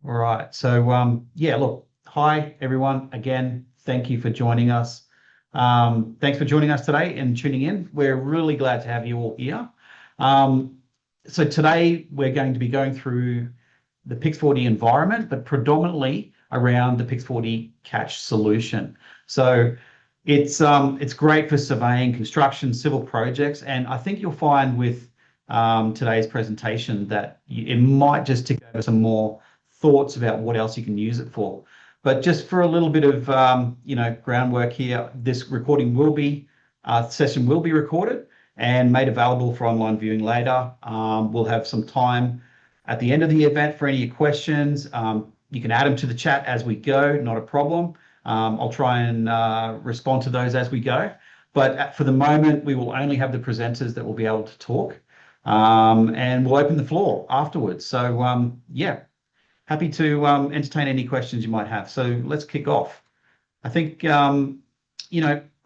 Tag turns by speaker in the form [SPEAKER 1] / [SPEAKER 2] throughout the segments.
[SPEAKER 1] All right. So, yeah, look, hi, everyone. Again, thank you for joining us. Thanks for joining us today and tuning in. We're really glad to have you all here. Um, so today we're going to be going through the PIX4D environment, but predominantly around the PIX4Dcatch solution. So it's great for surveying, construction, civil projects, and I think you'll find with today's presentation that it might just tick over some more thoughts about what else you can use it for. But just for a little bit of groundwork here, this recording will be session will be recorded and made available for online viewing later. We'll have some time at the end of the event for any questions. You can add them to the chat as we go, not a problem. I'll try and respond to those as we go. But for the moment, we will only have the presenters that will be able to talk. And we'll open the floor afterwards. So yeah, happy to entertain any questions you might have. So let's kick off. I think,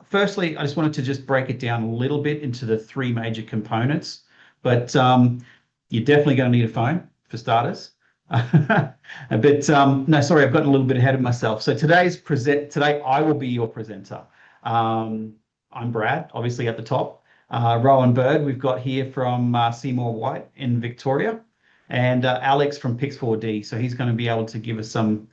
[SPEAKER 1] firstly, I just wanted to just break it down a little bit into the three major components. But you're definitely going to need a phone for starters. No, sorry, I've gotten a little bit ahead of myself. So today I will be your presenter. I'm Brad, obviously at the top. Rowan Bird, we've got here from Seymour Whyte in Victoria, and Alex from PIX4D. So he's going to be able to give us some,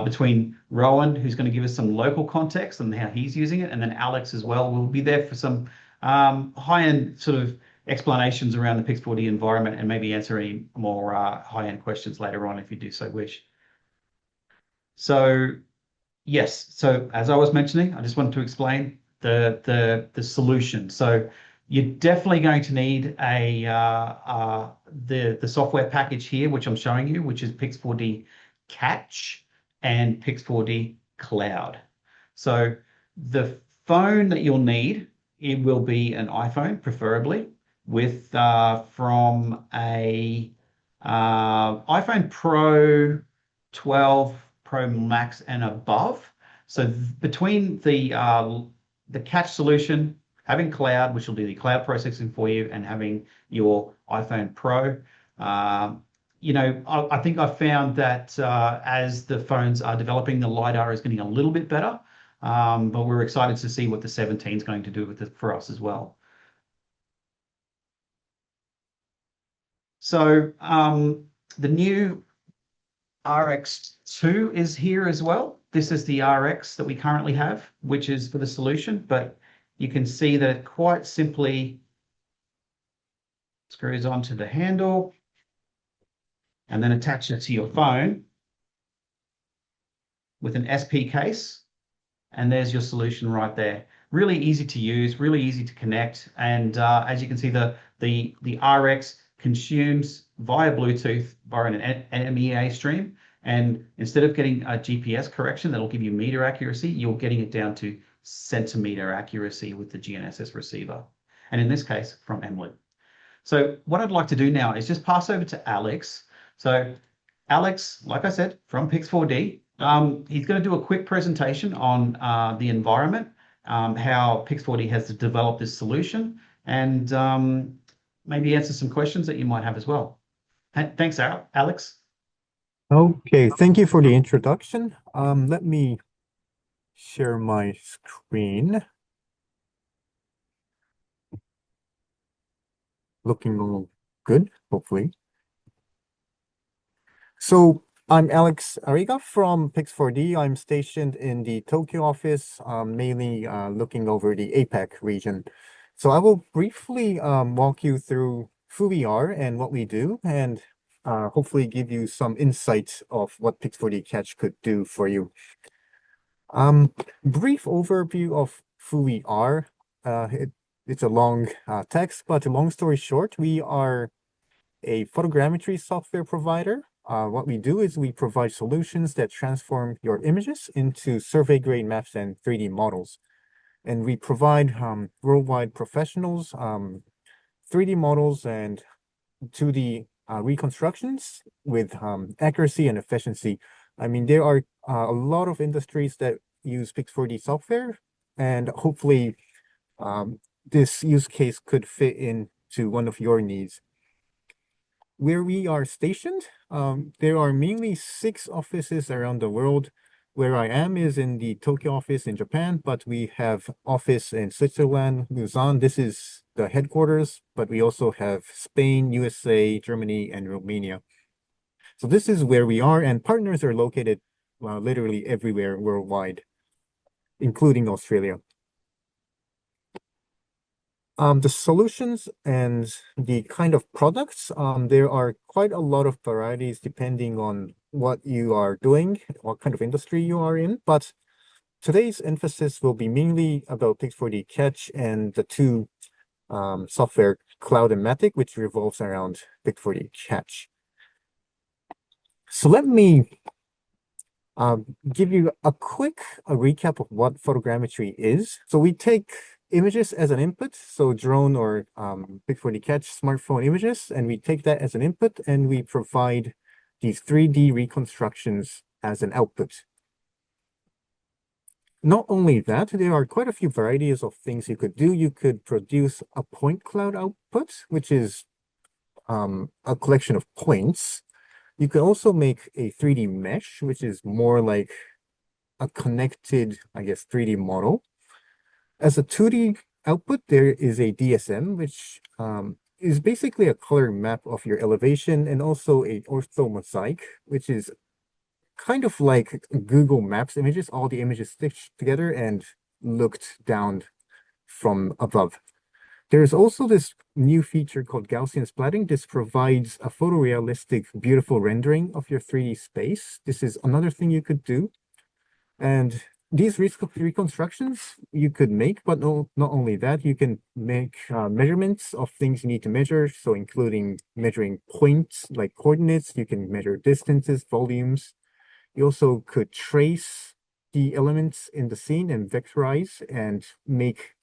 [SPEAKER 1] between Rowan, who's going to give us some local context and how he's using it, and then Alex as well will be there for some high-end sort of explanations around the PIX4D environment and maybe answer any more high-end questions later on if you do so wish. So yes, so as I was mentioning, I just wanted to explain the solution. So you're definitely going to need the software package here, which I'm showing you, which is PIX4Dcatch and PIX4D Cloud. So the phone that you'll need, it will be an iPhone, preferably, with from a iPhone Pro 12, Pro Max, and above. So between the catch solution, having cloud, which will do the cloud processing for you, and having your iPhone Pro, I think I've found that as the phones are developing, the LiDAR is getting a little bit better. But we're excited to see what the 17 is going to do with it for us as well. So the new RX2 is here as well. This is the RX that we currently have, which is for the solution, but you can see that it quite simply screws onto the handle and then attach it to your phone with an SP case. And there's your solution right there. Really easy to use, really easy to connect. And as you can see, the RX consumes via Bluetooth via an MEA stream. And instead of getting a GPS correction that'll give you meter accuracy, you're getting it down to centimeter accuracy with the GNSS receiver. And in this case, from Emlid. So what I'd like to do now is just pass over to Alex. So Alex, like I said, from PIX4D, he's going to do a quick presentation on the environment, how PIX4D has developed this solution, and maybe answer some questions that you might have as well. Thanks, Alex.
[SPEAKER 2] Okay, thank you for the introduction. Let me share my screen. Looking all good, hopefully. So I'm Alex Ariga from PIX4D. I'm stationed in the Tokyo office, mainly looking over the APAC region. So I will briefly walk you through who we are and what we do, and hopefully give you some insights of what PIX4Dcatch could do for you. Brief overview of who we are. It's a long text, but long story short, we are a photogrammetry software provider. What we do is we provide solutions that transform your images into survey-grade maps and 3D models. And we provide worldwide professionals 3D models and 2D reconstructions with accuracy and efficiency. I mean, there are a lot of industries that use PIX4D software, and hopefully this use case could fit into one of your needs. where we are stationed, there are mainly 6 offices around the world. Where I am is in the Tokyo office in Japan, but we have office in Switzerland, Lausanne. This is the headquarters, but we also have Spain, USA, Germany, and Romania. So this is where we are, and partners are located literally everywhere worldwide, including Australia. The solutions and the kind of products, there are quite a lot of varieties depending on what you are doing, what kind of industry you are in. But today's emphasis will be mainly about PIX4Dcatch and the two software, Clyde and Matic, which revolves around PIX4Dcatch. So let me give you a quick recap of what photogrammetry is. So we take images as an input, so drone or PIX4Dcatch smartphone images, and we take that as an input and we provide these 3D reconstructions as an output. Not only that, there are quite a few varieties of things you could do. You could produce a point cloud output, which is a collection of points. You can also make a 3D mesh, which is more like a connected, I guess, 3D model. As a 2D output, there is a DSM, which is basically a color map of your elevation, and also a ortho mosaic, which is kind of like Google Maps images, all the images stitched together and looked down from above. There's also this new feature called Gaussian splatting. This provides a photorealistic, beautiful rendering of your 3D space. This is another thing you could do. And these reconstructions you could make, but not only that, you can make measurements of things you need to measure. So including measuring points like coordinates, you can measure distances, volumes. You also could trace the elements in the scene and vectorize and make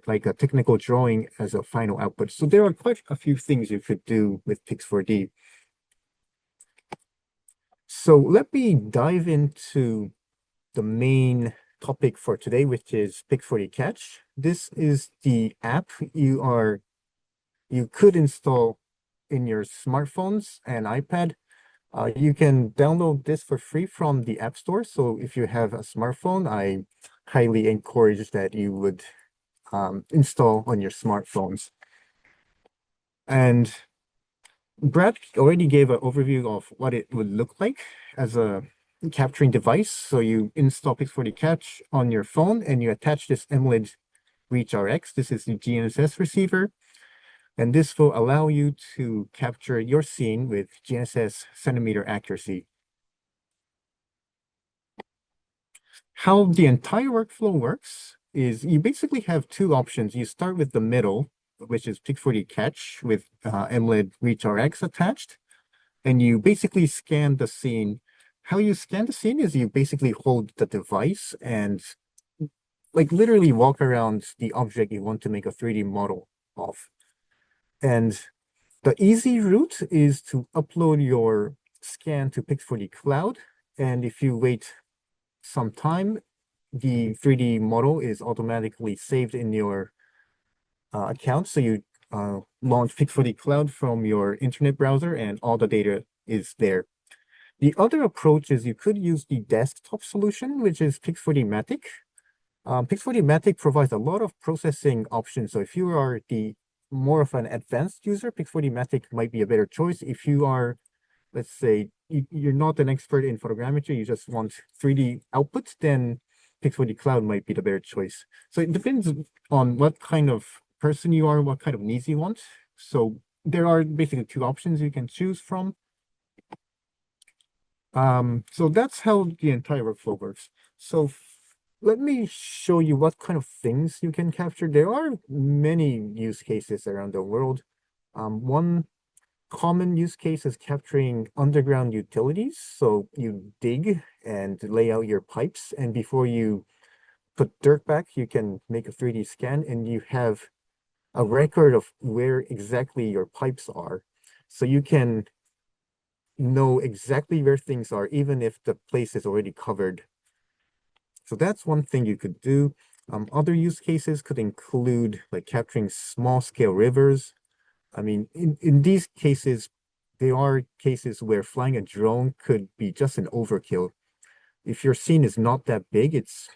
[SPEAKER 2] like a technical drawing as a final output. So there are quite a few things you could do with PIX4D. So let me dive into the main topic for today, which is PIX4Dcatch. This is the app you could install in your smartphones and iPad. You can download this for free from the App Store. So if you have a smartphone, I highly encourage that you would install on your smartphones. And Brad already gave an overview of what it would look like as a capturing device. So you install PIX4Dcatch on your phone and you attach this Emlid Reach RX. This is the GNSS receiver. And this will allow you to capture your scene with GNSS centimeter accuracy. How the entire workflow works is you basically have 2 options. You start with the middle, which is PIX4Dcatch with Emlid Reach RX attached, and you basically scan the scene. How you scan the scene is you basically hold the device and like literally walk around the object you want to make a 3D model of. And the easy route is to upload your scan to PIX4D Cloud, and if you wait some time, the 3D model is automatically saved in your account. So you launch PIX4D Cloud from your internet browser and all the data is there. The other approach is you could use the desktop solution, which is PIX4D Matic. PIX4D Matic provides a lot of processing options. So if you are the more of an advanced user, PIX4D Matic might be a better choice. If you are, let's say, you're not an expert in photogrammetry, you just want 3D output, then PIX4D Cloud might be the better choice. So it depends on what kind of person you are, what kind of needs you want. So there are basically 2 options you can choose from. So that's how the entire workflow works. So let me show you what kind of things you can capture. There are many use cases around the world. One common use case is capturing underground utilities. So you dig and lay out your pipes, and before you put dirt back, you can make a 3D scan and you have a record of where exactly your pipes are. So you can know exactly where things are, even if the place is already covered. So that's one thing you could do. Other use cases could include like capturing small scale rivers. I mean, in these cases, there are cases where flying a drone could be just an overkill. If your scene is not that big, it's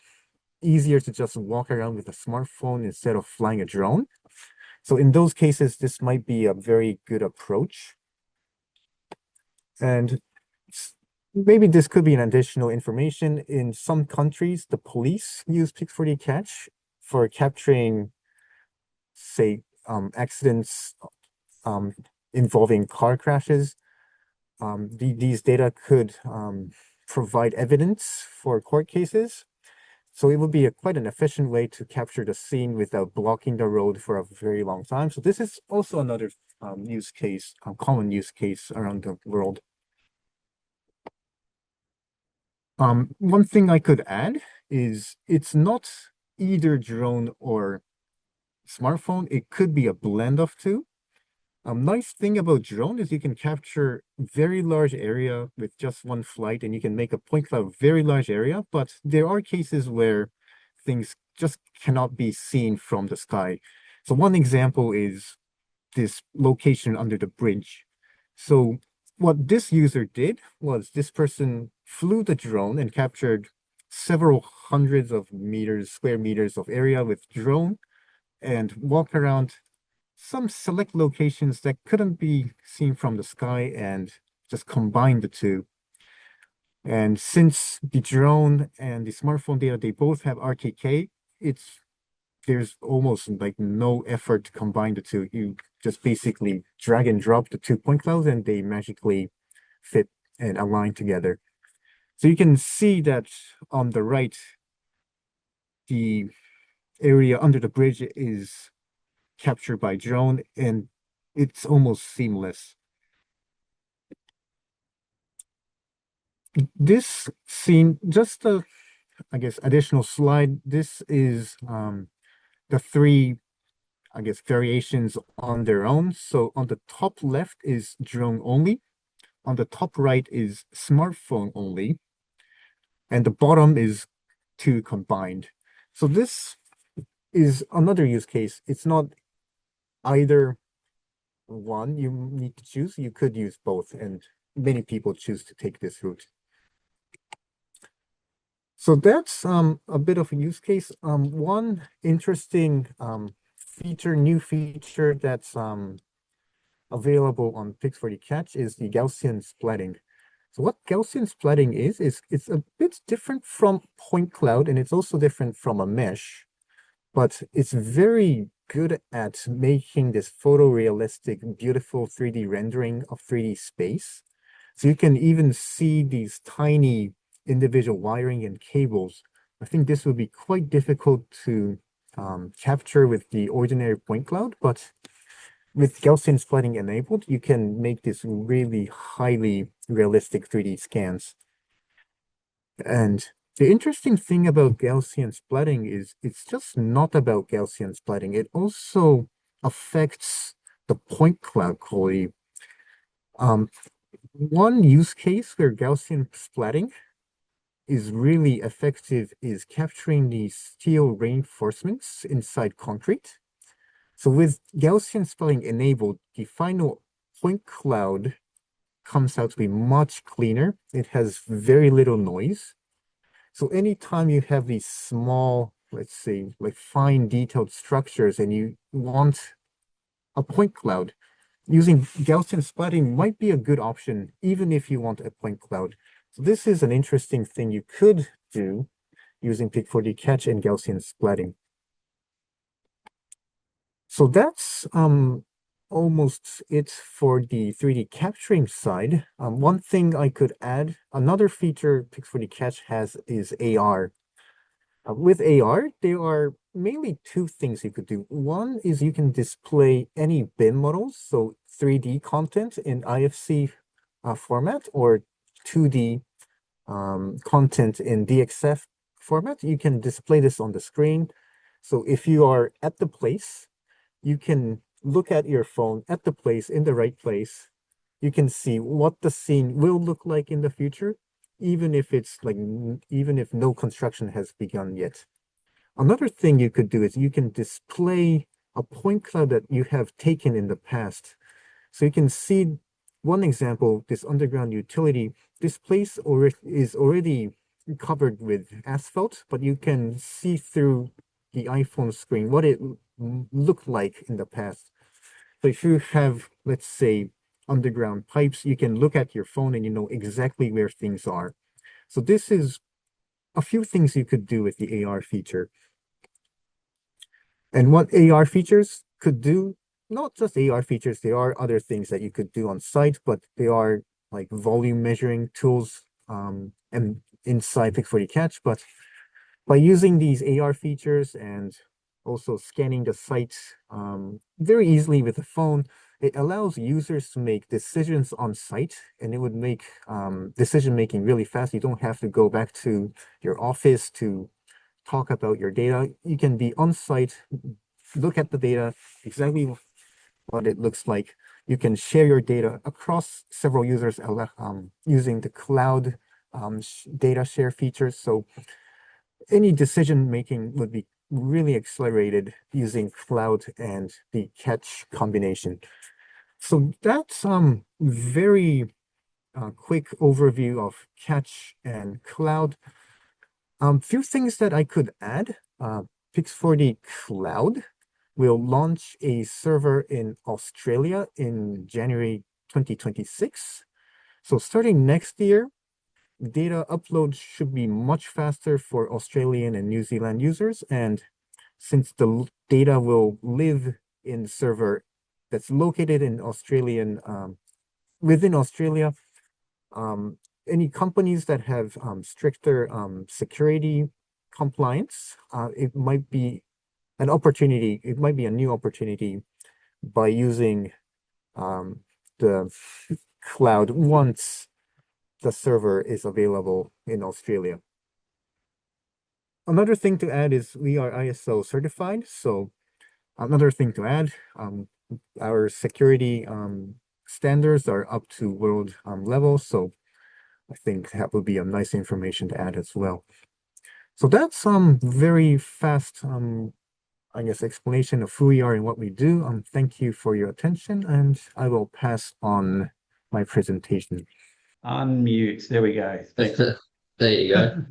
[SPEAKER 2] easier to just walk around with a smartphone instead of flying a drone. So in those cases, this might be a very good approach. And maybe this could be an additional information. In some countries, the police use PIX4Dcatch for capturing, say, accidents involving car crashes. These data could provide evidence for court cases. So it would be quite an efficient way to capture the scene without blocking the road for a very long time. So this is also another use case, common use case around the world. One thing I could add is it's not either drone or smartphone. It could be a blend of two. Nice thing about drone is you can capture very large area with just one flight, and you can make a point cloud very large area, but there are cases where things just cannot be seen from the sky. So one example is this location under the bridge. So what this user did was this person flew the drone and captured several hundreds of square meters of area with drone and walked around some select locations that couldn't be seen from the sky and just combine the two. And since the drone and the smartphone data, they both have RTK, there's almost like no effort to combine the two. You just basically drag and drop the 2 point clouds and they magically fit and align together. So you can see that on the right, the area under the bridge is captured by drone, and it's almost seamless. This scene, just a, I guess, additional slide. This is the three, I guess, variations on their own. So on the top left is drone only. On the top right is smartphone only. And the bottom is two combined. So this is another use case. It's not either one you need to choose. You could use both, and many people choose to take this route. So that's a bit of a use case. One interesting new feature that's available on PIX4Dcatch is the Gaussian splatting. So what Gaussian splatting is it's a bit different from point cloud, and it's also different from a mesh, but it's very good at making this photorealistic, beautiful 3D rendering of 3D space. So you can even see these tiny individual wiring and cables. I think this would be quite difficult to capture with the ordinary point cloud, but with Gaussian splatting enabled, you can make this really highly realistic 3D scans. And the interesting thing about Gaussian splatting is it's just not about Gaussian splatting. It also affects the point cloud quality. One use case where Gaussian splatting is really effective is capturing the steel reinforcements inside concrete. So with Gaussian splatting enabled, the final point cloud comes out to be much cleaner. It has very little noise. So anytime you have these small, let's say, like fine detailed structures and you want a point cloud, using Gaussian splatting might be a good option, even if you want a point cloud. So this is an interesting thing you could do using PIX4Dcatch and Gaussian splatting. So that's almost it for the 3D capturing side. One thing I could add, another feature PIX4Dcatch has is AR. With AR, there are mainly two things you could do. One is you can display any bin models, so 3D content in IFC format or 2D content in DXF format. You can display this on the screen. So if you are at the place, you can look at your phone at the place, in the right place. You can see what the scene will look like in the future, even if no construction has begun yet. Another thing you could do is you can display a point cloud that you have taken in the past. So you can see one example, this underground utility, this place is already covered with asphalt, but you can see through the iPhone screen what it looked like in the past. So if you have, let's say, underground pipes, you can look at your phone and you know exactly where things are. So this is a few things you could do with the AR feature. And what AR features could do, not just AR features, there are other things that you could do on site, but they are like volume measuring tools and inside PIX4Dcatch. But by using these AR features and also scanning the site very easily with the phone, it allows users to make decisions on site, and it would make decision making really fast. You don't have to go back to your office to talk about your data. You can be on site, look at the data, exactly what it looks like. You can share your data across several users using the cloud data share features. So any decision making would be really accelerated using cloud and the catch combination. So that's very quick overview of catch and cloud. Few things that I could add. Pix4D Cloud will launch a server in Australia in January 2026. So starting next year, data upload should be much faster for Australian and New Zealand users. And since the data will live in server that's located in within Australia, any companies that have stricter security compliance, it might be an opportunity. It might be a new opportunity by using the cloud once the server is available in Australia. Another thing to add is we are ISO certified. So another thing to add, our security standards are up to world level. So I think that would be a nice information to add as well. So that's very fast I guess explanation of who we are and what we do. Thank you for your attention, and I will pass on my presentation.
[SPEAKER 1] Unmute. There we go.
[SPEAKER 3] Thanks. There you go.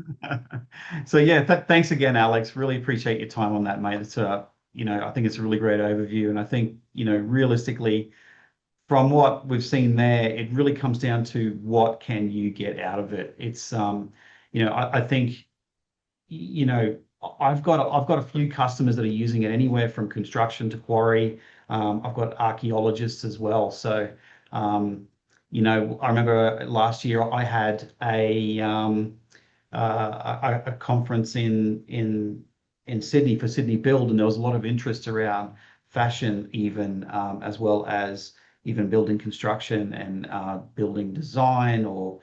[SPEAKER 1] So yeah, thanks again, Alex. Really appreciate your time on that, mate. It's I think it's a really great overview, and I think realistically, from what we've seen there, it really comes down to what can you get out of it. It's I think you know, I've got a few customers that are using it anywhere from construction to quarry. I've got archaeologists as well. So, I remember last year I had a conference in Sydney for Sydney Build, and there was a lot of interest around fashion, even as well as even building construction and building design or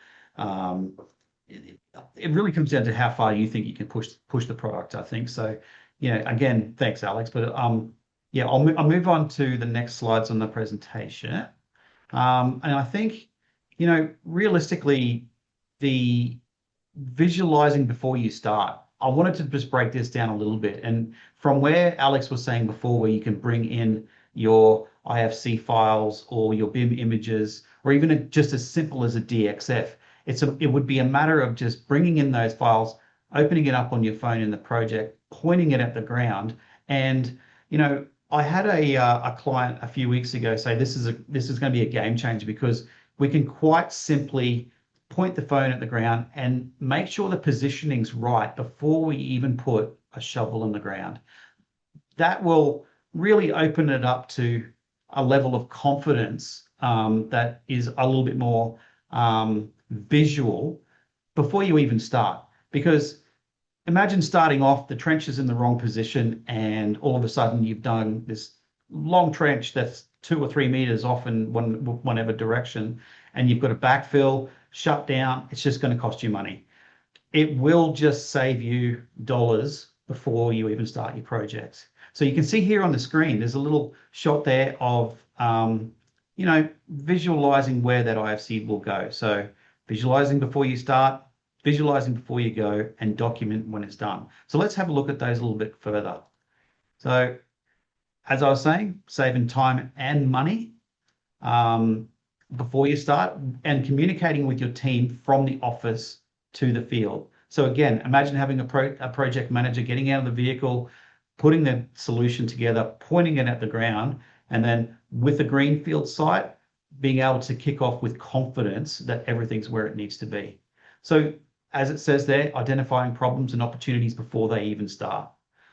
[SPEAKER 1] it really comes down to how far you think you can push the product, I think. So, again, thanks, Alex. But yeah, I'll move on to the next slides on the presentation. And I think, realistically, the visualizing before you start, I wanted to just break this down a little bit. And from where Alex was saying before, where you can bring in your IFC files or your BIM images, or even just as simple as a DXF, it would be a matter of just bringing in those files, opening it up on your phone in the project, pointing it at the ground. And, I had a client a few weeks ago say this is going to be a game changer because we can quite simply point the phone at the ground and make sure the positioning's right before we even put a shovel in the ground. That will really open it up to a level of confidence that is a little bit more visual before you even start. Because imagine starting off, the trench is in the wrong position, and all of a sudden you've done this long trench that's 2 or 3 meters off in whatever direction, and you've got to backfill, shut down. It's just going to cost you money. It will just save you dollars before you even start your project. So you can see here on the screen, there's a little shot there of visualizing where that IFC will go. So visualizing before you start, visualizing before you go, and document when it's done. So let's have a look at those a little bit further. So as I was saying, saving time and money. before you start, and communicating with your team from the office to the field. So again, imagine having a project manager getting out of the vehicle, putting the solution together, pointing it at the ground, and then with the greenfield site, being able to kick off with confidence that everything's where it needs to be. So as it says there, identifying problems and opportunities before they even start.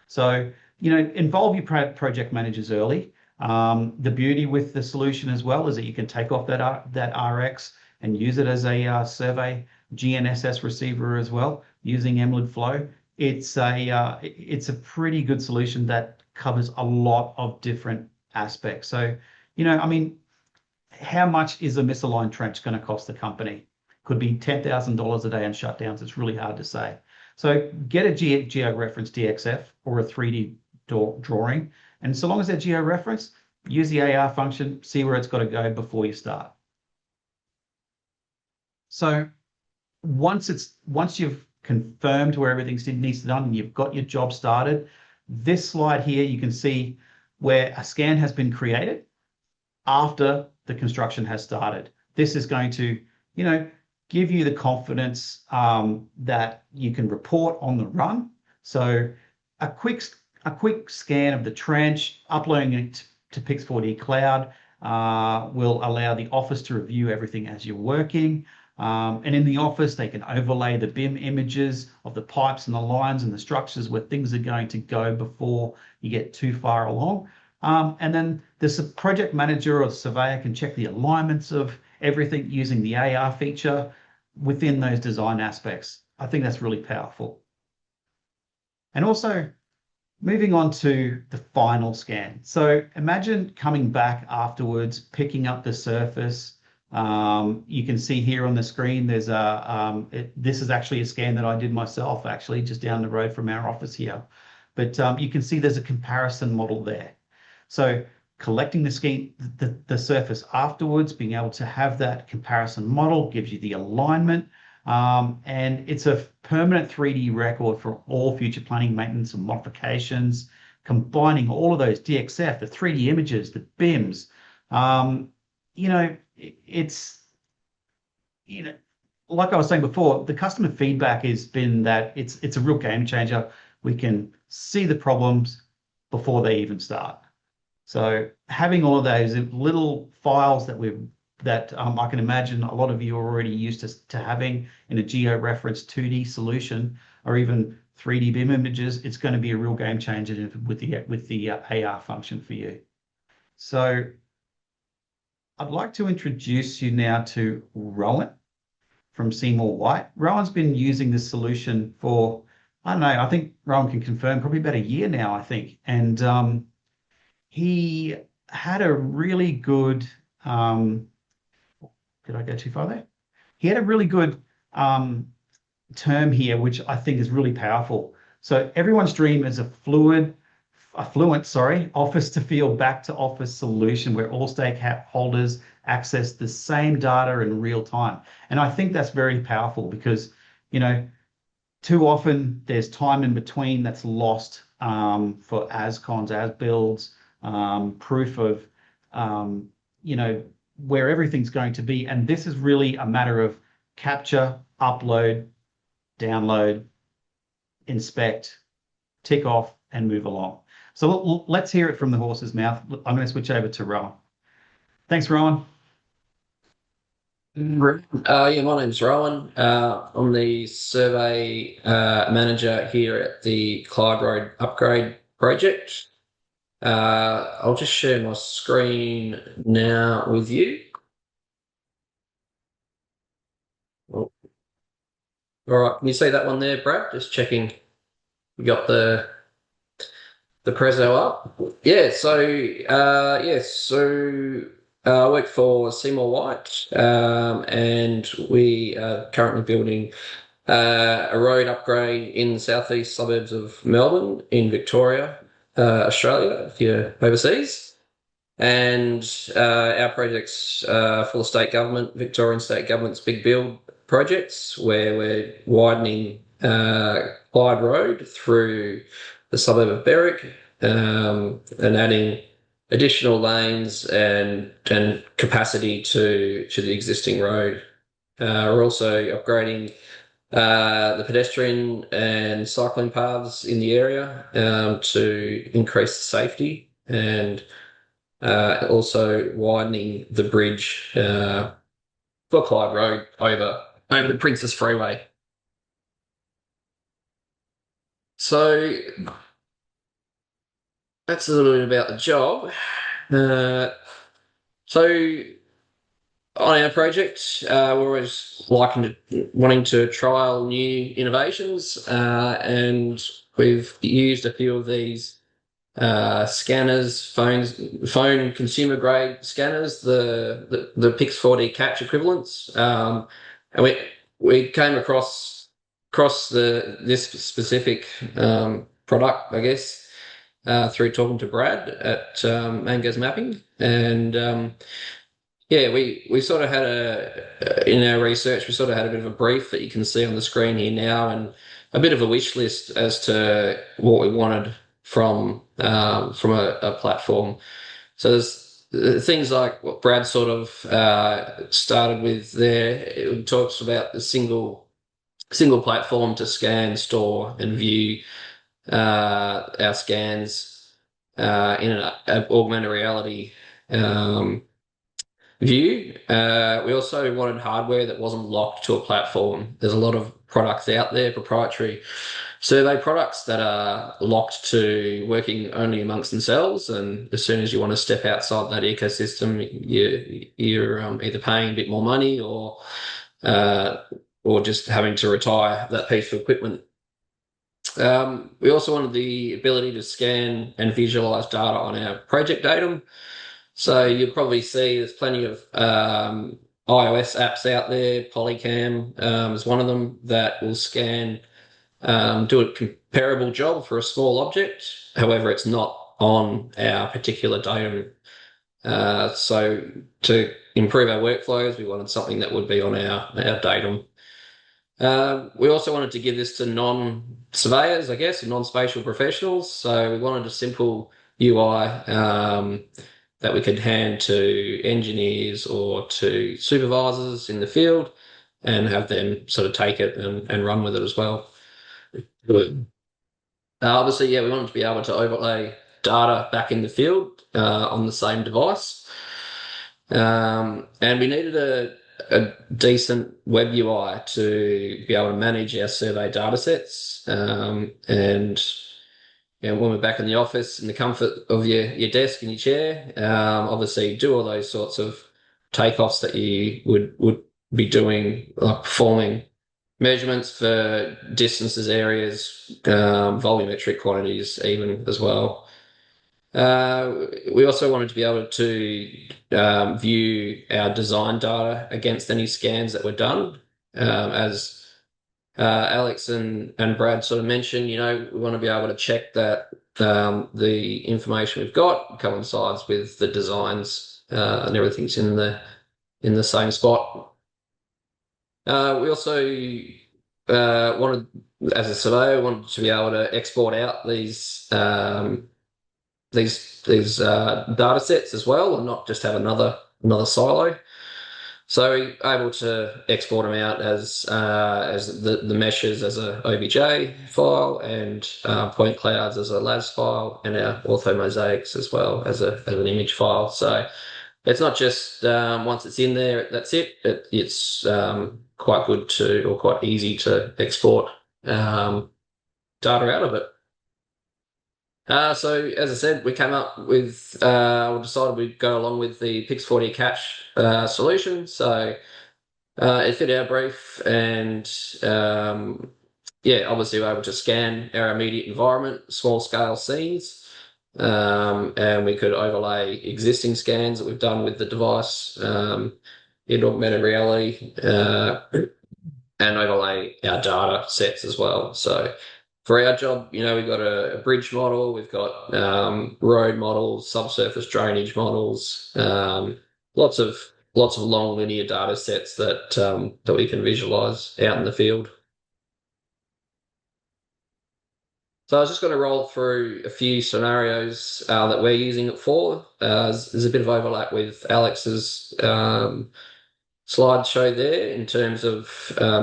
[SPEAKER 1] So, involve your project managers early. The beauty with the solution as well is that you can take off that RX and use it as a survey GNSS receiver as well using Emlid Flow. It's a pretty good solution that covers a lot of different aspects. So, how much is a misaligned trench going to cost the company? Could be $10,000 a day in shutdowns. It's really hard to say. So get a GeoReference DXF or a 3D drawing. And so long as they're GeoReference, use the AR function, see where it's got to go before you start. So once you've confirmed where everything needs to be done and you've got your job started, this slide here, you can see where a scan has been created after the construction has started. This is going to, give you the confidence that you can report on the run. So a quick scan of the trench, uploading it to PIX4D cloud will allow the office to review everything as you're working. And in the office, they can overlay the BIM images of the pipes and the lines and the structures where things are going to go before you get too far along. And then the project manager or the surveyor can check the alignments of everything using the AR feature within those design aspects. I think that's really powerful. And also moving on to the final scan. So imagine coming back afterwards, picking up the surface. You can see here on the screen, there's this is actually a scan that I did myself, actually, just down the road from our office here. But you can see there's a comparison model there. So collecting the surface afterwards, being able to have that comparison model gives you the alignment. And it's a permanent 3D record for all future planning, maintenance, and modifications, combining all of those DXF, the 3D images, the BIMs. It's like I was saying before, the customer feedback has been that it's a real game changer. We can see the problems before they even start. So having all of those little files that I can imagine a lot of you are already used to having in a GeoReference 2D solution or even 3D BIM images, it's going to be a real game changer with the AR function for you. So I'd like to introduce you now to Rowan from Seymour Whyte. Rowan's been using this solution for, I don't know, I think Rowan can confirm, probably about a year now, I think. And he had a really good, did I go too far there? He had a really good term here, which I think is really powerful. So everyone's dream is a fluent, office to field, back to office solution where all stakeholders access the same data in real time. And I think that's very powerful because, too often there's time in between that's lost for as-cons, as-builds, proof of, where everything's going to be. And this is really a matter of capture, upload, download, inspect, tick off, and move along. So let's hear it from the horse's mouth. I'm going to switch over to Rowan. Thanks, Rowan.
[SPEAKER 3] Yeah, my name's Rowan. I'm the survey manager here at the Clyde Road upgrade project. I'll just share my screen now with you. Oh. All right, can you see that one there, Brad? Just checking. We got the Prezzo up. Yeah, I work for Seymour Whyte, and we are currently building a road upgrade in the southeast suburbs of Melbourne in Victoria, Australia, if you're overseas. And our project's for the state government, Victorian state government's big build projects, where we're widening Clyde Road through the suburb of Berwick, and adding additional lanes and capacity to the existing road. We're also upgrading the pedestrian and cycling paths in the area to increase safety, and also widening the bridge for Clyde Road over the Princess Freeway. So that's a little bit about the job. So on our project, we're always wanting to trial new innovations, and we've used a few of these scanners, phone consumer grade scanners, the PIX4Dcatch equivalents, and we came across this specific product, I guess, through talking to Brad at Mangoesmapping, and yeah, we sort of had in our research, we sort of had a bit of a brief that you can see on the screen here now, and a bit of a wish list as to what we wanted from a platform. So there's things like what Brad sort of started with there. It talks about the single platform to scan, store, and view our scans in an augmented reality view. We also wanted hardware that wasn't locked to a platform. There's a lot of products out there, proprietary survey products, that are locked to working only amongst themselves, and as soon as you want to step outside that ecosystem, you're either paying a bit more money or just having to retire that piece of equipment. We also wanted the ability to scan and visualize data on our project datum. So you'll probably see there's plenty of iOS apps out there. Polycam is one of them that will scan, do a comparable job for a small object. However, it's not on our particular datum. So to improve our workflows, we wanted something that would be on our datum. We also wanted to give this to non-surveyors, I guess, and non-spatial professionals. So we wanted a simple UI that we could hand to engineers or to supervisors in the field and have them sort of take it and run with it as well. Obviously, yeah, we wanted to be able to overlay data back in the field on the same device. And we needed a decent web UI to be able to manage our survey data sets. And when we're back in the office, in the comfort of your desk and your chair, obviously do all those sorts of takeoffs that you would be doing, like performing measurements for distances, areas, volumetric quantities even as well. We also wanted to be able to view our design data against any scans that were done. As Alex and Brad sort of mentioned, we want to be able to check that the information we've got coincides with the designs and everything's in the same spot. We also wanted, as a surveyor, wanted to be able to export out these data sets as well, and not just have another silo. So we're able to export them out as the meshes as a OBJ file, and point clouds as a LAS file, and our orthomosaics as well as an image file. So it's not just once it's in there, that's it. It's quite good or quite easy to export data out of it. So as I said, we came up with, we decided we'd go along with the PIX4Dcatch solution. So it fit our brief, and obviously we're able to scan our immediate environment, small scale scenes, and we could overlay existing scans that we've done with the device in augmented reality, and overlay our data sets as well. So for our job, we've got a bridge model, we've got road models, subsurface drainage models, lots of long linear data sets that, that we can visualize out in the field. So I was just going to roll through a few scenarios that we're using it for. There's a bit of overlap with Alex's slideshow there in terms of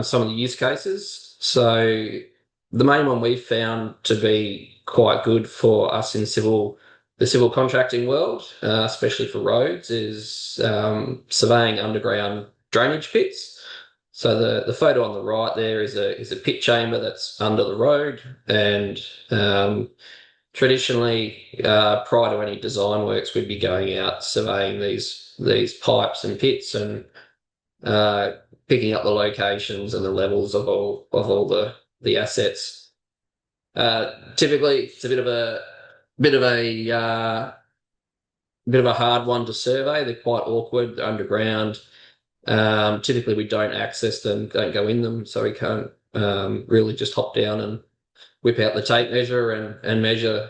[SPEAKER 3] some of the use cases. So the main one we found to be quite good for us in the civil contracting world, especially for roads, is surveying underground drainage pits. So the photo on the right there is a pit chamber that's under the road, and traditionally, prior to any design works, we'd be going out surveying these pipes and pits and uh, picking up the locations and the levels of all the assets. Typically, it's a bit of a bit of a hard one to survey. They're quite awkward. They're underground. Typically, we don't access them, don't go in them, so we can't really just hop down and whip out the tape measure and measure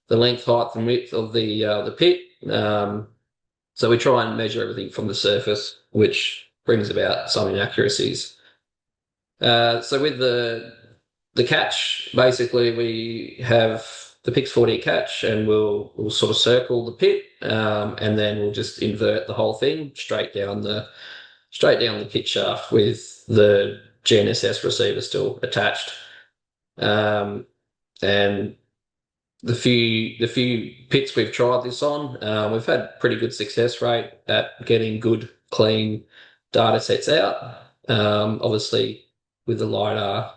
[SPEAKER 3] the length, height, and width of the pit. So we try and measure everything from the surface, which brings about some inaccuracies. So with the catch, basically we have the PIX4Dcatch, and we'll sort of circle the pit, and then we'll just invert the whole thing straight down the pit shaft with the GNSS receiver still attached. And the few pits we've tried this on, we've had pretty good success rate at getting good, clean data sets out. Obviously, with the LiDAR,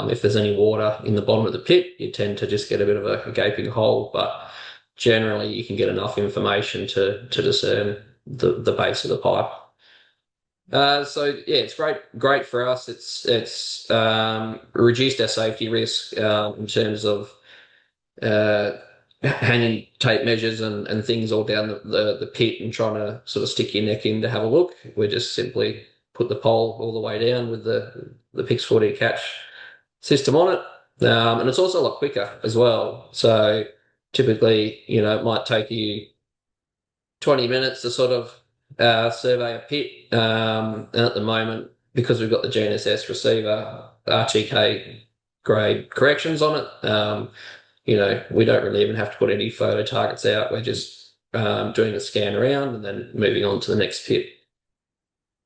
[SPEAKER 3] if there's any water in the bottom of the pit, you tend to just get a bit of a gaping hole, but generally you can get enough information to discern the base of the pipe. So yeah, it's great for us. It's reduced our safety risk in terms of uh, hanging tape measures and things all down the pit and trying to sort of stick your neck in to have a look. We just simply put the pole all the way down with the PIX4Dcatch system on it. And it's also a lot quicker as well. So typically, it might take you 20 minutes to sort of survey a pit. And at the moment, because we've got the GNSS receiver, RTK grade corrections on it, we don't really even have to put any photo targets out. We're just doing a scan around and then moving on to the next pit.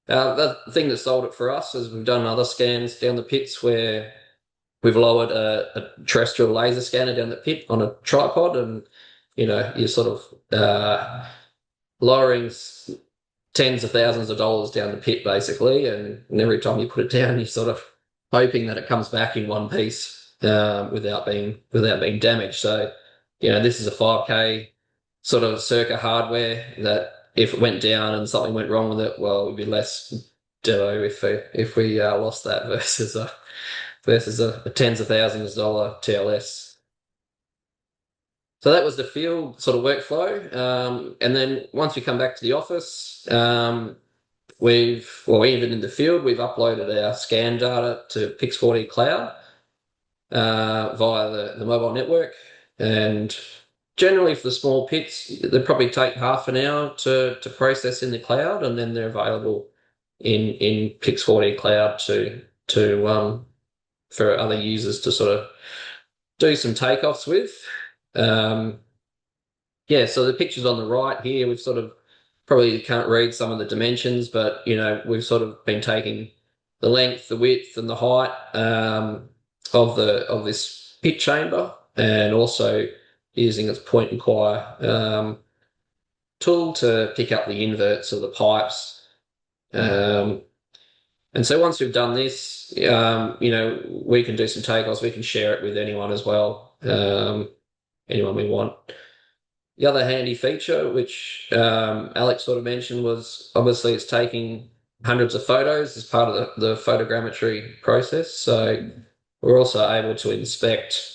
[SPEAKER 3] The thing that sold it for us is we've done other scans down the pits where we've lowered a terrestrial laser scanner down the pit on a tripod, and you're sort of lowering tens of thousands of dollars down the pit basically, and every time you put it down, you're sort of hoping that it comes back in one piece without being damaged. So, this is a 5K sort of circa hardware that if it went down and something went wrong with it, well, it would be less devo if we lost that versus a tens of thousands of dollar TLS. So that was the field sort of workflow. And then once we come back to the office, even in the field, we've uploaded our scan data to PIX4D Cloud via the mobile network. And generally for the small pits, they probably take half an hour to process in the cloud, and then they're available in PIX4D Cloud for other users to sort of do some takeoffs with. So the pictures on the right here, we've sort of probably can't read some of the dimensions, but we've sort of been taking the length, the width, and the height of this pit chamber, and also using its point and inquire tool to pick up the inverts of the pipes. And so once we've done this, we can do some takeoffs. We can share it with anyone as well, anyone we want. The other handy feature, which Alex sort of mentioned, was obviously it's taking hundreds of photos as part of the photogrammetry process. So we're also able to inspect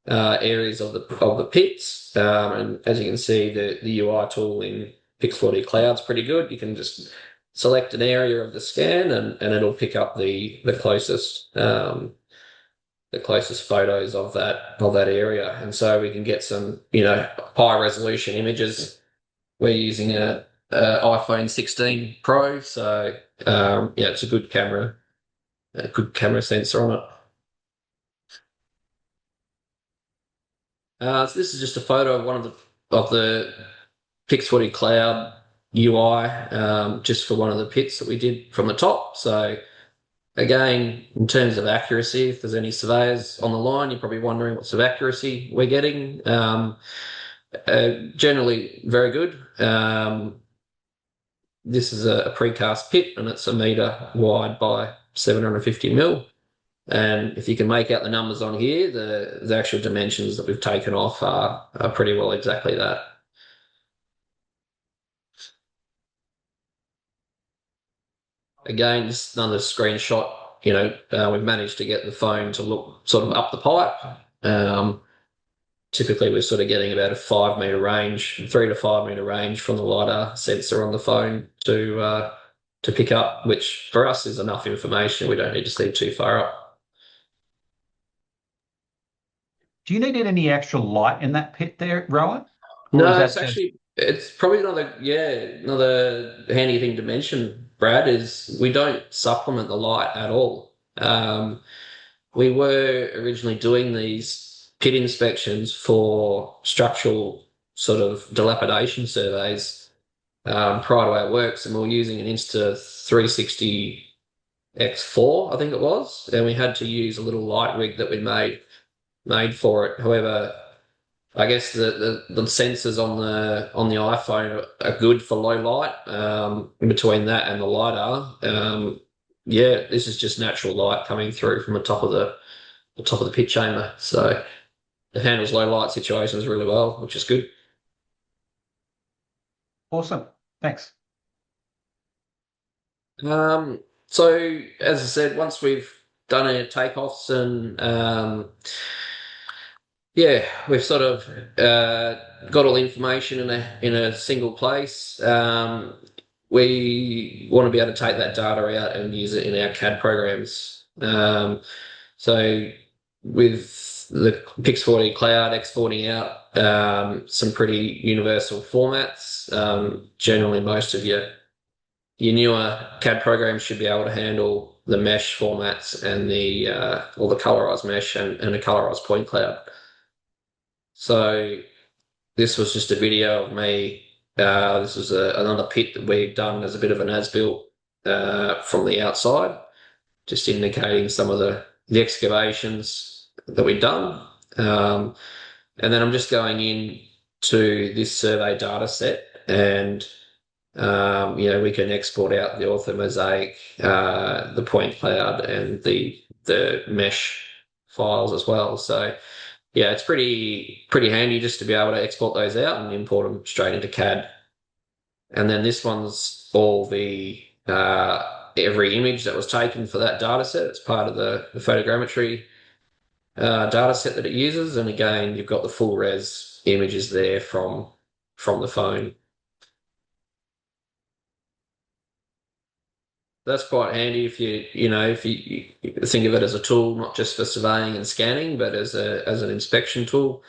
[SPEAKER 3] areas of the pits. And as you can see, the UI tool in PIX4D Cloud's pretty good. You can just select an area of the scan, and it'll pick up the closest photos of that area, and so we can get some high resolution images. We're using a iPhone 16 Pro, so it's a good camera, sensor on it. So this is just a photo of one of the PIX4D Cloud UI, just for one of the pits that we did from the top. So again, in terms of accuracy, if there's any surveyors on the line, you're probably wondering what sort of accuracy we're getting. Generally very good. This is a precast pit, and it's 1 metre wide by 750 mil. And if you can make out the numbers on here, the actual dimensions that we've taken off are pretty well exactly that. Again, just another screenshot. We've managed to get the phone to look sort of up the pipe. Typically, we're sort of getting about a 5 metre range, 3 to 5 metre range from the LiDAR sensor on the phone to pick up, which for us is enough information. We don't need to see too far up.
[SPEAKER 1] Do you need any extra light in that pit there, Rowan? Or
[SPEAKER 3] No,
[SPEAKER 1] is that
[SPEAKER 3] it's actually it's probably another handy thing to mention, Brad, is we don't supplement the light at all. We were originally doing these pit inspections for structural sort of dilapidation surveys prior to our works, and we were using an Insta360 X4, I think it was, and we had to use a little light rig that we made for it. However, I guess the sensors on the iPhone are good for low light. In between that and the LiDAR, yeah, this is just natural light coming through from the top of the pit chamber. So it handles low light situations really well, which is good.
[SPEAKER 1] awesome? Thanks.
[SPEAKER 3] So as I said, once we've done our takeoffs and yeah, we've sort of got all the information in a single place. We want to be able to take that data out and use it in our CAD programs. So with the PIX4D Cloud exporting out some pretty universal formats, generally most of your newer CAD programs should be able to handle the mesh formats and or the colorized mesh and a colorized point cloud. So this was just a video of me. This was another pit that we've done as a bit of an as-built from the outside, just indicating some of the excavations that we've done. And then I'm just going in to this survey data set, and we can export out the orthomosaic, the point cloud, and the mesh files as well. So yeah, it's pretty handy just to be able to export those out and import them straight into CAD. And then this one's all the every image that was taken for that data set. It's part of the photogrammetry data set that it uses. And again, you've got the full res images there from the phone. That's quite handy if you think of it as a tool, not just for surveying and scanning, but as an inspection tool.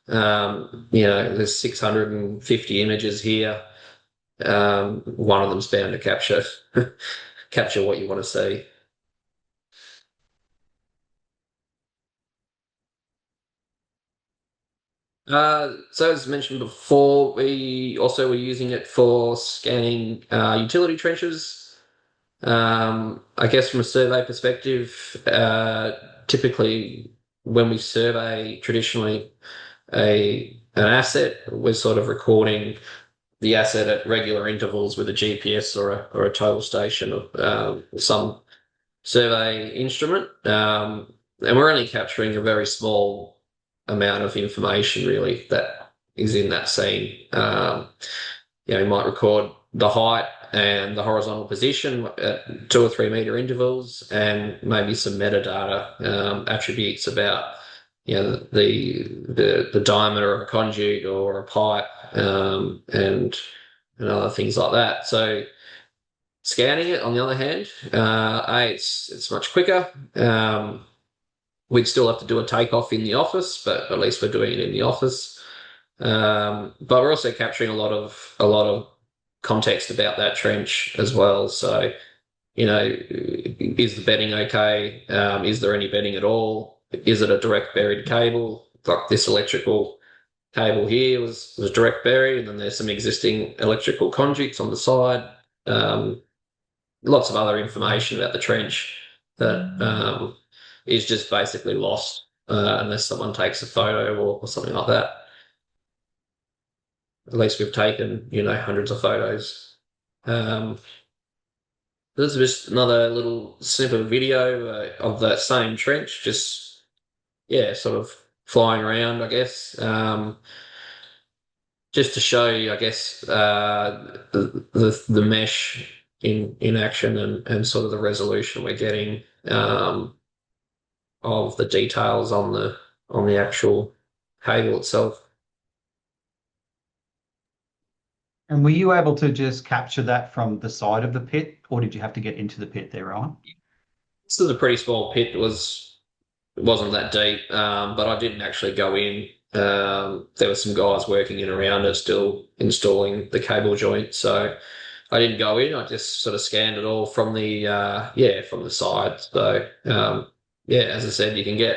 [SPEAKER 3] There's 650 images here. One of them's bound to capture what you want to see. So as mentioned before, we also were using it for scanning utility trenches. I guess from a survey perspective, typically when we survey traditionally an asset, we're sort of recording the asset at regular intervals with a GPS or a total station of some survey instrument. And we're only capturing a very small amount of information really that is in that scene. You might record the height and the horizontal position at 2 or 3 meter intervals, and maybe some metadata attributes about the diameter of a conduit or a pipe, and other things like that. So scanning it, on the other hand, it's much quicker. We'd still have to do a takeoff in the office, but at least we're doing it in the office. But we're also capturing a lot of context about that trench as well. So, is the bedding okay? Is there any bedding at all? Is it a direct buried cable? like this electrical cable here was direct buried, and then there's some existing electrical conduits on the side. Lots of other information about the trench that is just basically lost unless someone takes a photo or something like that. At least we've taken, hundreds of photos. This is just another little snippet of video of that same trench, just, sort of flying around, I guess. Just to show you, I guess, the mesh in action and sort of the resolution we're getting of the details on the actual cable itself.
[SPEAKER 1] And were you able to just capture that from the side of the pit, or did you have to get into the pit there, Rowan?
[SPEAKER 3] This is a pretty small pit. It wasn't that deep, but I didn't actually go in. There were some guys working in around it, still installing the cable joint. So I didn't go in. I just sort of scanned it all from the from the side. So as I said, you can get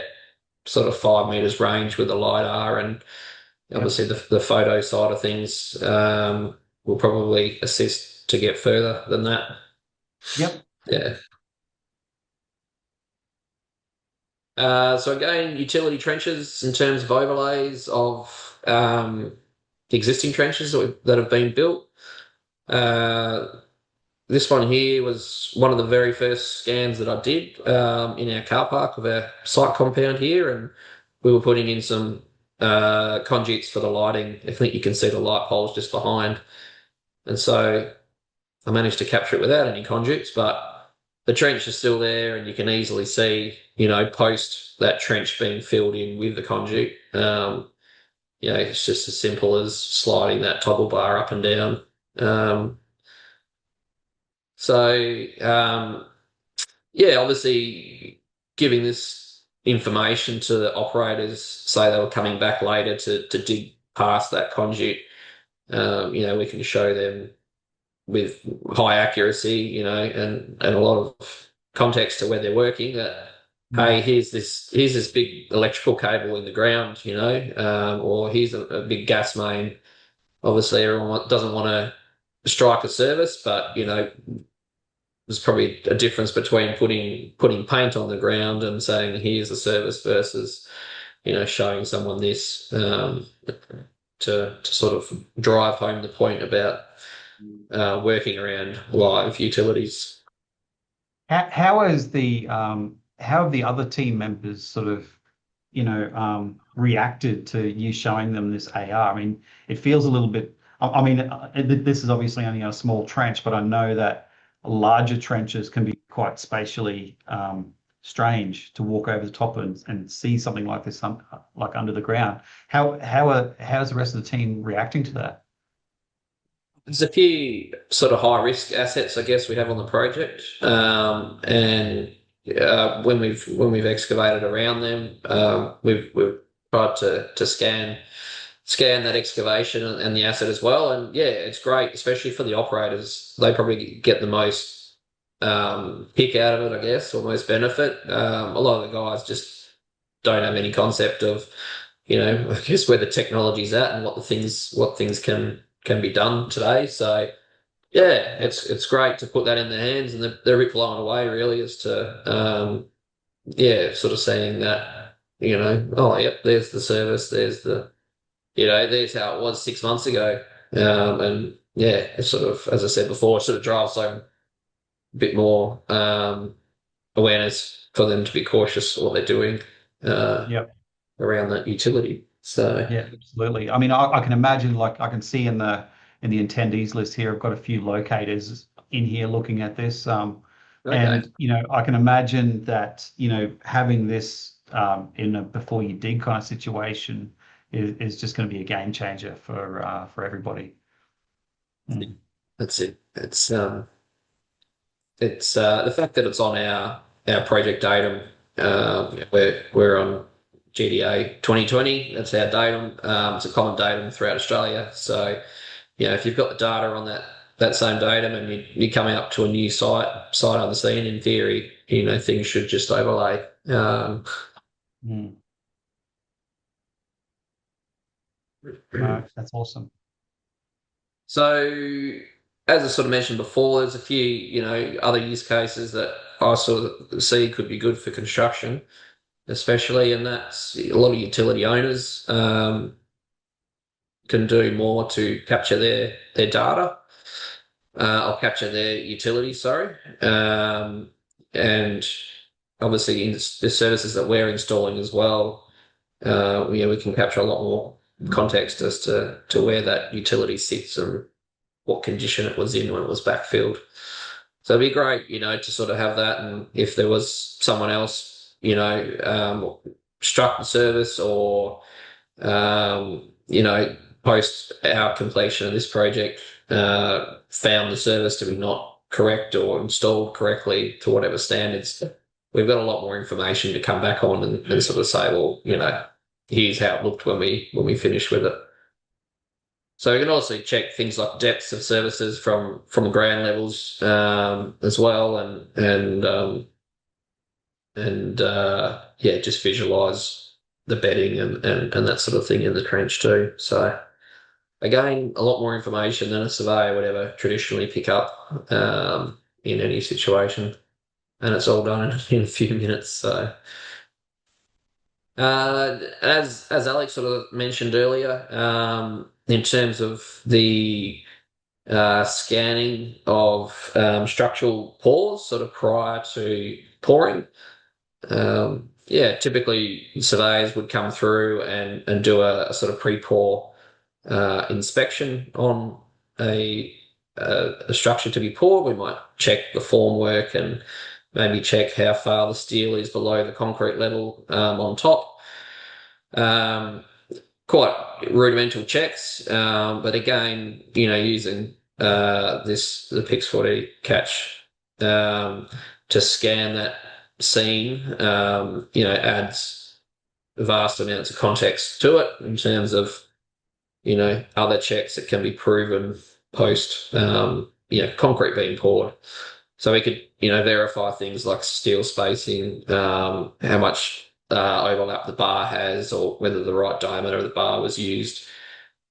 [SPEAKER 3] sort of 5 meters range with the LiDAR, and obviously the photo side of things will probably assist to get further than that.
[SPEAKER 1] Yep.
[SPEAKER 3] Yeah. So again, utility trenches in terms of overlays of existing trenches that have been built. This one here was one of the very first scans that I did in our car park of our site compound here, and we were putting in some conduits for the lighting. I think you can see the light poles just behind. And so I managed to capture it without any conduits, but the trench is still there, and you can easily see, post that trench being filled in with the conduit. It's just as simple as sliding that toggle bar up and down. Obviously giving this information to the operators, say they were coming back later to dig past that conduit, we can show them with high accuracy, and a lot of context to where they're working that, hey, here's this big electrical cable in the ground, or here's a big gas main. Obviously, everyone doesn't want to strike a service, but, there's probably a difference between putting paint on the ground and saying, here's the service versus, showing someone this to sort of drive home the point about working around live utilities.
[SPEAKER 1] How have the other team members sort of, reacted to you showing them this AR? I mean, it feels a little bit. I mean, this is obviously only a small trench, but I know that larger trenches can be quite spatially strange to walk over the top and see something like this, like under the ground. How's the rest of the team reacting to that?
[SPEAKER 3] There's a few sort of high risk assets, I guess, we have on the project, and when we've excavated around them, we've tried to scan that excavation and the asset as well. And it's great, especially for the operators. They probably get the most pick out of it, I guess, or most benefit. A lot of the guys just don't have any concept of, I guess, where the technology's at and what things can be done today. So it's great to put that in their hands, and they're a bit blown away really as to sort of seeing that, oh yep, there's the service, there's the, there's how it was 6 months ago. And it's sort of, as I said before, it sort of drives home a bit more awareness for them to be cautious of what they're doing around that utility. So
[SPEAKER 1] yeah, absolutely. I mean, I can imagine, like I can see in the attendees list here, I've got a few locators in here looking at this. And I can imagine that, having this in a before you dig kind of situation is just going to be a game changer for everybody.
[SPEAKER 3] That's it. It's the fact that it's on our project datum. We're on GDA 2020. That's our datum. It's a common datum throughout Australia. So, if you've got the data on that same datum and you're coming up to a new sight unseen, in theory, things should just overlay.
[SPEAKER 1] That's awesome.
[SPEAKER 3] So, as I sort of mentioned before, there's a few, other use cases that I sort of see could be good for construction, especially, and that's a lot of utility owners can do more to capture their data, or capture their utility, sorry, and obviously in the services that we're installing as well. We can capture a lot more context as to where that utility sits and what condition it was in when it was backfilled. So it'd be great, to sort of have that. And if there was someone else, struck the service or, post our completion of this project, found the service to be not correct or installed correctly to whatever standards, we've got a lot more information to come back on and sort of say, well, here's how it looked when we finished with it. So we can also check things like depths of services from the ground levels as well, just visualize the bedding and that sort of thing in the trench too. So again, a lot more information than a surveyor would ever traditionally pick up in any situation, and it's all done in a few minutes. So. As Alex sort of mentioned earlier, in terms of the scanning of structural pores sort of prior to pouring, typically surveyors would come through and do a sort of pre-pour inspection on a structure to be poured. We might check the formwork and maybe check how far the steel is below the concrete level on top. Quite rudimental checks, but again, using the PIX4Dcatch to scan that scene, adds vast amounts of context to it in terms of, other checks that can be proven post, concrete being poured. So we could, verify things like steel spacing, how much overlap the bar has, or whether the right diameter of the bar was used.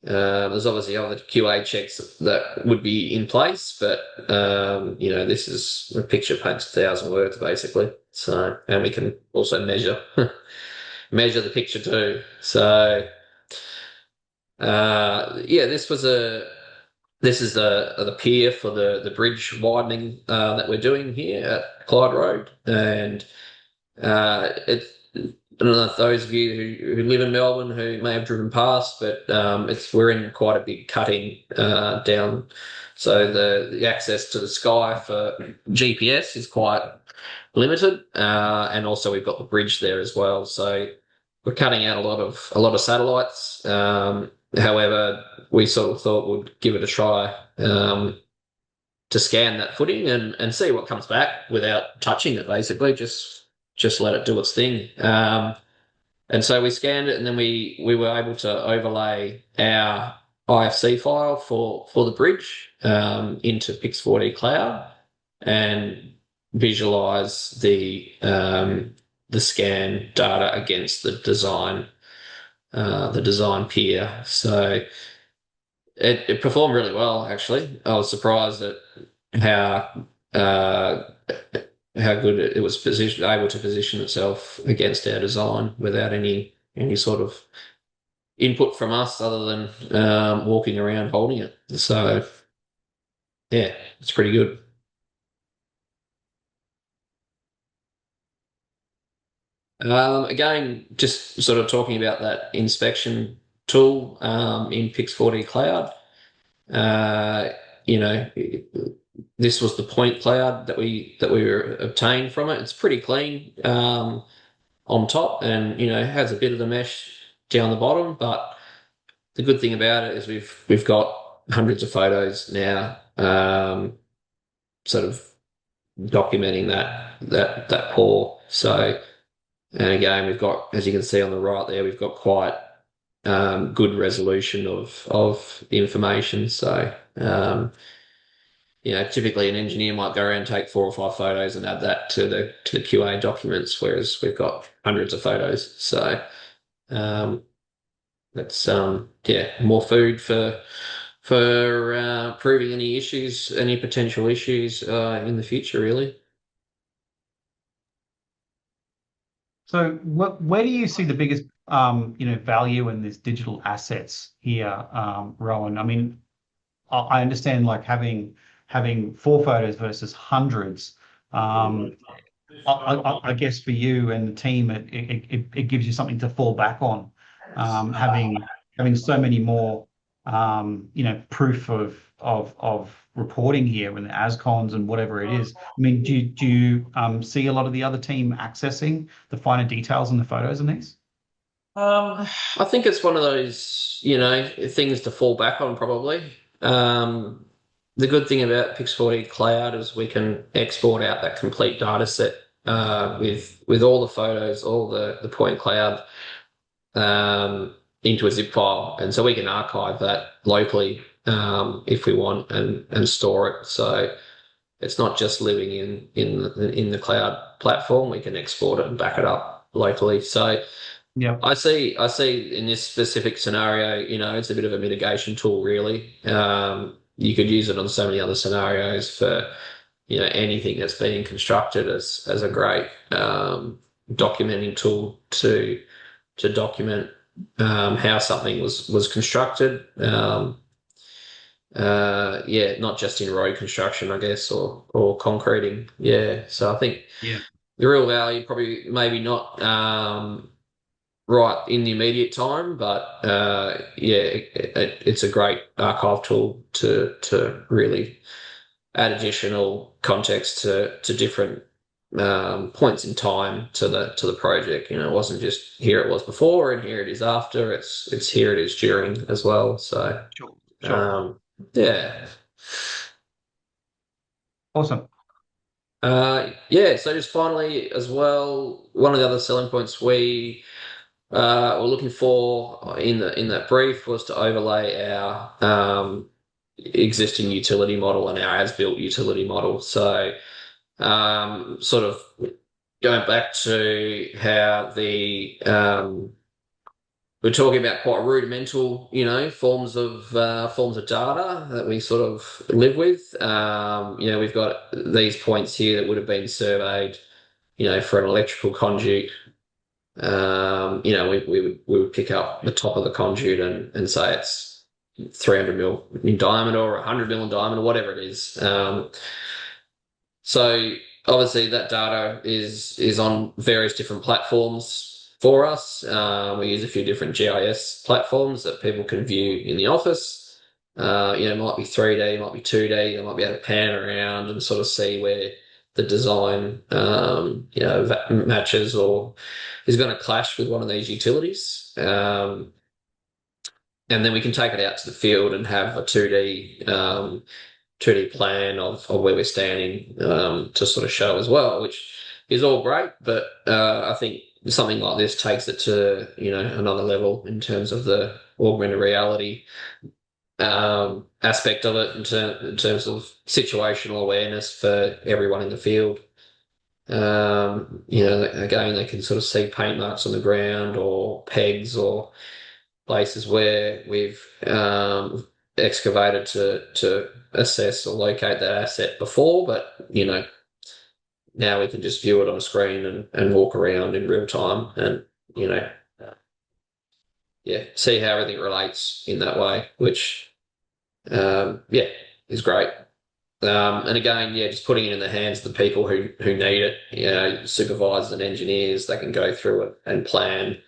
[SPEAKER 3] There's obviously other QA checks that would be in place, but this is a picture paints 1,000 words basically. So, and we can also measure the picture too. So, this is the pier for the bridge widening that we're doing here at Clyde Road, and it's, I don't know if those of you who live in Melbourne who may have driven past, but we're in quite a big cutting down, so the access to the sky for GPS is quite limited, and also we've got the bridge there as well. So we're cutting out a lot of satellites. However, we sort of thought we'd give it a try to scan that footing and see what comes back without touching it. Basically, just let it do its thing. And so we scanned it, and then we were able to overlay our IFC file for the bridge into PIX4D Cloud and visualize the scan data against the design pier. So it performed really well, actually. I was surprised at how good it was able to position itself against our design without any sort of input from us other than walking around holding it. So yeah, it's pretty good. Again, just sort of talking about that inspection tool in PIX4D Cloud. This was the point cloud that we were obtained from it. It's pretty clean on top, and has a bit of the mesh down the bottom. But the good thing about it is we've got hundreds of photos now, sort of documenting that pour. So. And again, we've got, as you can see on the right there, we've got quite good resolution of the information. So, typically an engineer might go around and take 4 or 5 photos and add that to the QA documents, whereas we've got hundreds of photos. So, That's more food for proving any issues, any potential issues in the future, really.
[SPEAKER 1] So where do you see the biggest value in these digital assets here, Rowan? I mean, I understand like having 4 photos versus hundreds. Um, I guess for you and the team, it gives you something to fall back on, having so many more, proof of reporting here and the ASCONs and whatever it is. I mean, do you see a lot of the other team accessing the finer details in the photos in these?
[SPEAKER 3] I think it's one of those, things to fall back on probably. The good thing about PIX4D Cloud is we can export out that complete data set with all the photos, all the point cloud into a zip file, and so we can archive that locally if we want and store it. So it's not just living in the cloud platform. We can export it and back it up locally. So
[SPEAKER 1] Yeah.
[SPEAKER 3] I see in this specific scenario, it's a bit of a mitigation tool, really. You could use it on so many other scenarios for, anything that's being constructed as a great documenting tool to document how something was constructed. Not just in road construction, I guess, or concreting. Yeah. So I think
[SPEAKER 1] Yeah.
[SPEAKER 3] the real value probably maybe not right in the immediate time, but it's a great archive tool to really add additional context to different points in time to the project. It wasn't just here it was before and here it is after. It's here it is during as well. So
[SPEAKER 1] Sure. Sure.
[SPEAKER 3] um, yeah.
[SPEAKER 1] Awesome.
[SPEAKER 3] So just finally as well, one of the other selling points we're looking for in that brief was to overlay our existing utility model and our as-built utility model. So, sort of going back to how we're talking about quite rudimental, forms of data that we sort of live with. We've got these points here that would have been surveyed, for an electrical conduit. We would pick up the top of the conduit and say it's 300 mil in diameter or 100 mil in diameter, whatever it is. So obviously that data is on various different platforms for us. We use a few different GIS platforms that people can view in the office. It might be 3D, it might be 2D. They might be able to pan around and sort of see where the design, matches or is going to clash with one of these utilities. And then we can take it out to the field and have a 2D plan of where we're standing to sort of show as well, which is all great. But I think something like this takes it to, another level in terms of the augmented reality aspect of it in terms of situational awareness for everyone in the field. Again, they can sort of see paint marks on the ground or pegs or places where we've excavated to assess or locate that asset before, but now we can just view it on a screen and walk around in real time and see how everything relates in that way, which is great. And again, just putting it in the hands of the people who need it, supervisors and engineers, they can go through it and plan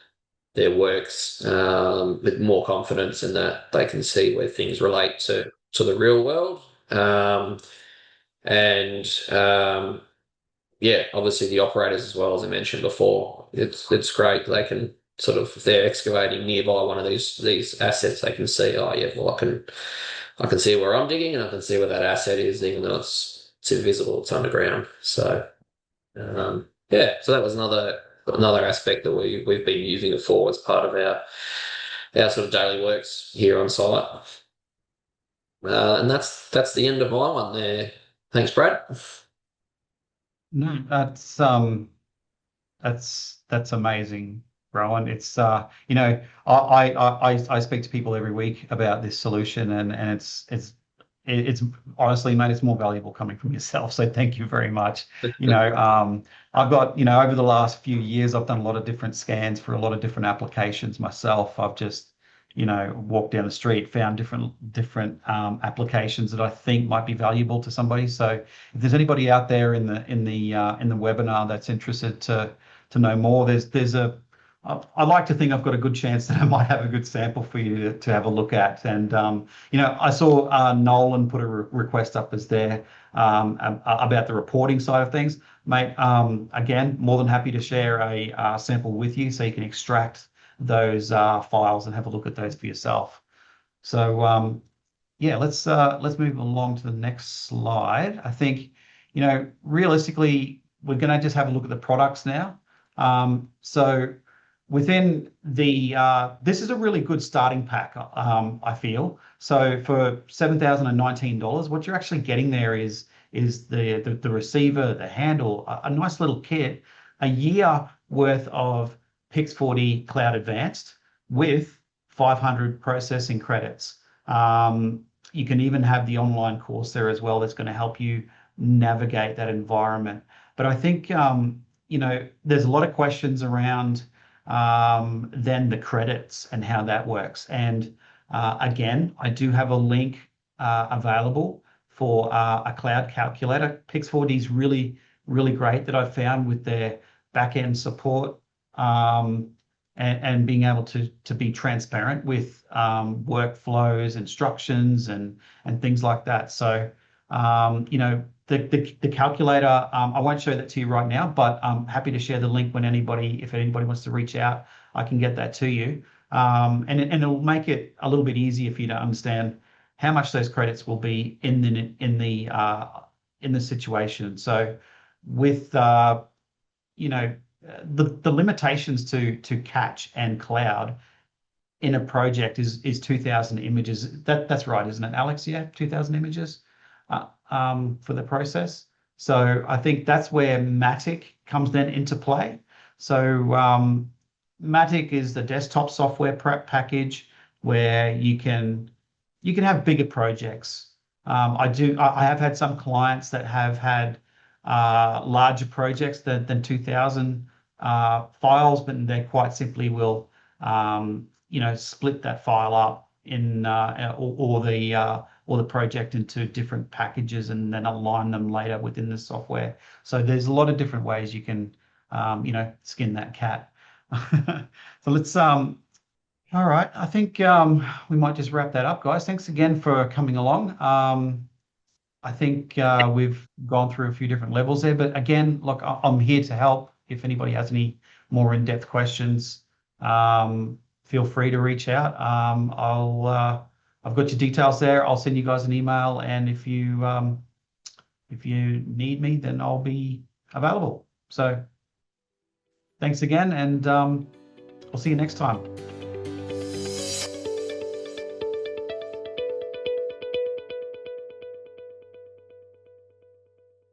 [SPEAKER 3] their works with more confidence in that they can see where things relate to the real world. And obviously the operators as well, as I mentioned before, it's great. They can sort of, if they're excavating nearby one of these assets, they can see, oh yeah, well I can see where I'm digging and I can see where that asset is, even though it's invisible, it's underground. So so that was another aspect that we've been using it for as part of our sort of daily works here on site. And that's the end of my one there. Thanks, Brad.
[SPEAKER 1] No, that's amazing, Rowan. It's I speak to people every week about this solution, and it's honestly, mate, it's more valuable coming from yourself. So thank you very much. I've got, over the last few years, I've done a lot of different scans for a lot of different applications myself. I've just, walked down the street, found different applications that I think might be valuable to somebody. So if there's anybody out there in the webinar that's interested to know more, I like to think I've got a good chance that I might have a good sample for you to have a look at. And, I saw Nolan put a request up as there about the reporting side of things. Mate, again, more than happy to share a sample with you so you can extract those files and have a look at those for yourself. So, yeah, let's move along to the next slide. I think, realistically, we're going to just have a look at the products now. So within this is a really good starting pack, I feel. So for $7,019, what you're actually getting there is the receiver, the handle, a nice little kit, a year worth of PIX4D Cloud Advanced with 500 processing credits. You can even have the online course there as well that's going to help you navigate that environment. But I think, there's a lot of questions around then the credits and how that works. And again, I do have a link available for a cloud calculator. PIX4D is really, really great that I've found with their back-end support and being able to be transparent with workflows, instructions, and things like that. So, the calculator, I won't show that to you right now, but I'm happy to share the link if anybody wants to reach out, I can get that to you. And it'll make it a little bit easier for you to understand how much those credits will be in the situation. So with the limitations to catch and cloud in a project is 2,000 images. That's right, isn't it, Alex? Yeah, 2,000 images for the process. So I think that's where Matic comes then into play. So Matic is the desktop software package where you can have bigger projects. I have had some clients that have had larger projects than 2,000 files, but they quite simply will split that file up in or the project into different packages and then align them later within the software. So there's a lot of different ways you can skin that cat. So let's all right, I think we might just wrap that up, guys. Thanks again for coming along. I think we've gone through a few different levels there, but again, look, I'm here to help. If anybody has any more in-depth questions, feel free to reach out. I've got your details there. I'll send you guys an email, and if you need me, then I'll be available. So thanks again, and I'll see you next time.